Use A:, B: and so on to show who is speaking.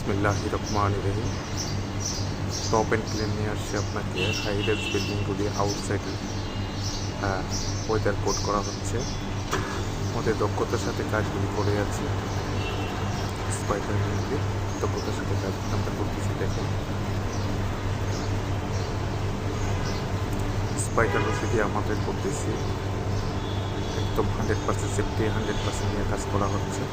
A: বিসমিল্লাহির রহমানির রহিম। Top and clean নিয়ে আসছে আপনাকে হাইরেজ বিল্ডিংগুলি আউটসাইডে ওয়েদার কোড করা হচ্ছে। আমাদের দক্ষতার সাথে কাজগুলি করে আছে। স্পাইডার মিলকে দক্ষতার সাথে কাজ আমরা করতেছি। দেখেন স্পাইডার রশি দিয়ে আমাদের করতেছি। একদম 100% সেফটি 100% নিয়ে কাজ করা হচ্ছে।